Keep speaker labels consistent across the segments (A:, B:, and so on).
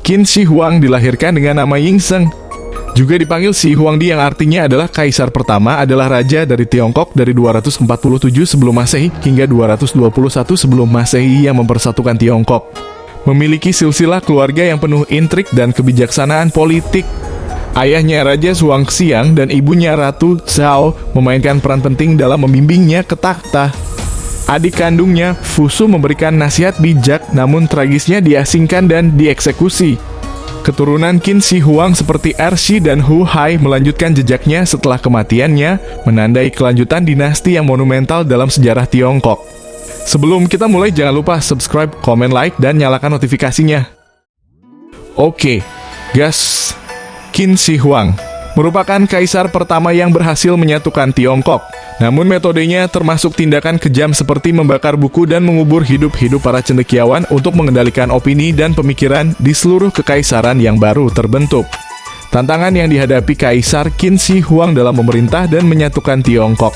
A: Qin Shi Huang dilahirkan dengan nama Yingzheng. Juga dipanggil Shi Huangdi yang artinya adalah Kaisar pertama, adalah raja dari Tiongkok dari 247 sebelum Masehi hingga 221 sebelum Masehi yang mempersatukan Tiongkok. Memiliki silsilah keluarga yang penuh intrik dan kebijaksanaan politik. Ayahnya Raja Xuanxiang dan ibunya Ratu Zhao memainkan peran penting dalam membimbingnya ke takhta. Adik kandungnya, Fusu, memberikan nasihat bijak, namun tragisnya diasingkan dan dieksekusi. Keturunan Qin Shi Huang seperti Ershi dan Hu Hai melanjutkan jejaknya setelah kematiannya, menandai kelanjutan dinasti yang monumental dalam sejarah Tiongkok. Sebelum kita mulai, jangan lupa subscribe, komen, like, dan nyalakan notifikasinya. Oke, gas. Qin Shi Huang merupakan kaisar pertama yang berhasil menyatukan Tiongkok. Namun metodenya termasuk tindakan kejam seperti membakar buku dan mengubur hidup-hidup para cendekiawan untuk mengendalikan opini dan pemikiran di seluruh kekaisaran yang baru terbentuk. Tantangan yang dihadapi Kaisar Qin Shi Huang dalam memerintah dan menyatukan Tiongkok.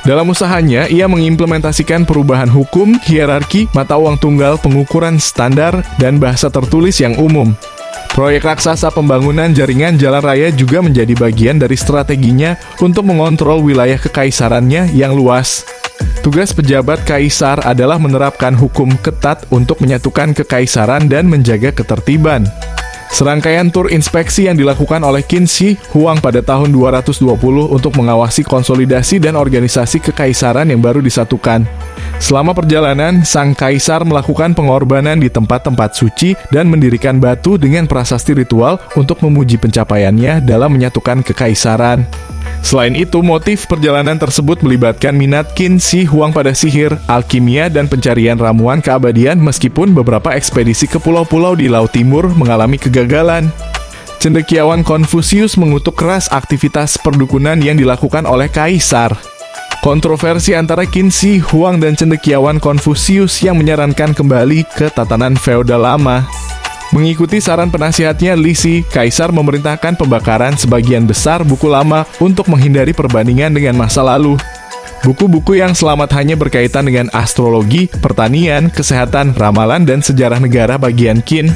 A: Dalam usahanya, ia mengimplementasikan perubahan hukum, hierarki, mata uang tunggal, pengukuran standar, dan bahasa tertulis yang umum. Proyek raksasa pembangunan jaringan jalan raya juga menjadi bagian dari strateginya untuk mengontrol wilayah kekaisarannya yang luas. Tugas pejabat kaisar adalah menerapkan hukum ketat untuk menyatukan kekaisaran dan menjaga ketertiban. Serangkaian tur inspeksi yang dilakukan oleh Qin Shi Huang pada tahun 220 untuk mengawasi konsolidasi dan organisasi kekaisaran yang baru disatukan. Selama perjalanan, sang kaisar melakukan pengorbanan di tempat-tempat suci dan mendirikan batu dengan prasasti ritual untuk memuji pencapaiannya dalam menyatukan kekaisaran. Selain itu, motif perjalanan tersebut melibatkan minat Qin Shi Huang pada sihir, alkimia, dan pencarian ramuan keabadian meskipun beberapa ekspedisi ke pulau-pulau di Laut Timur mengalami kegagalan. Cendekiawan Konfusius mengutuk keras aktivitas perdukunan yang dilakukan oleh kaisar. Kontroversi antara Qin Shi Huang dan cendekiawan Konfusius yang menyarankan kembali ke tatanan feodal lama. Mengikuti saran penasihatnya Li Si, kaisar memerintahkan pembakaran sebagian besar buku lama untuk menghindari perbandingan dengan masa lalu. Buku-buku yang selamat hanya berkaitan dengan astrologi, pertanian, kesehatan, ramalan, dan sejarah negara bagian Qin.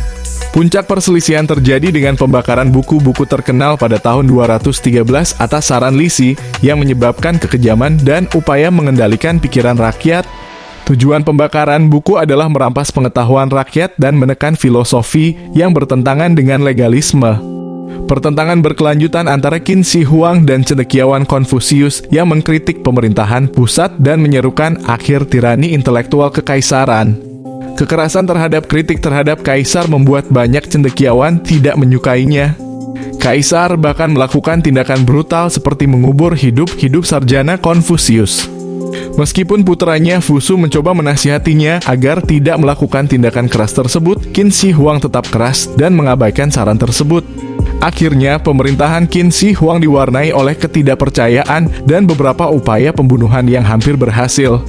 A: Puncak perselisihan terjadi dengan pembakaran buku-buku terkenal pada tahun 213 atas saran Li Si yang menyebabkan kekejaman dan upaya mengendalikan pikiran rakyat. Tujuan pembakaran buku adalah merampas pengetahuan rakyat dan menekan filosofi yang bertentangan dengan legalisme. Pertentangan berkelanjutan antara Qin Shi Huang dan cendekiawan Konfusius yang mengkritik pemerintahan pusat dan menyerukan akhir tirani intelektual kekaisaran. Kekerasan terhadap kritik terhadap kaisar membuat banyak cendekiawan tidak menyukainya. Kaisar bahkan melakukan tindakan brutal seperti mengubur hidup-hidup sarjana Konfusius. Meskipun putranya Fusu mencoba menasihatinya agar tidak melakukan tindakan keras tersebut, Qin Shi Huang tetap keras dan mengabaikan saran tersebut. Akhirnya, pemerintahan Qin Shi Huang diwarnai oleh ketidakpercayaan dan beberapa upaya pembunuhan yang hampir berhasil.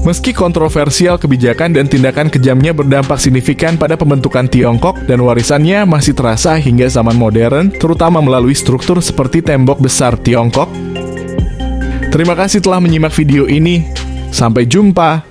A: Meski kontroversial, kebijakan dan tindakan kejamnya berdampak signifikan pada pembentukan Tiongkok dan warisannya masih terasa hingga zaman modern, terutama melalui struktur seperti tembok besar Tiongkok. Terima kasih telah menyimak video ini. Sampai jumpa.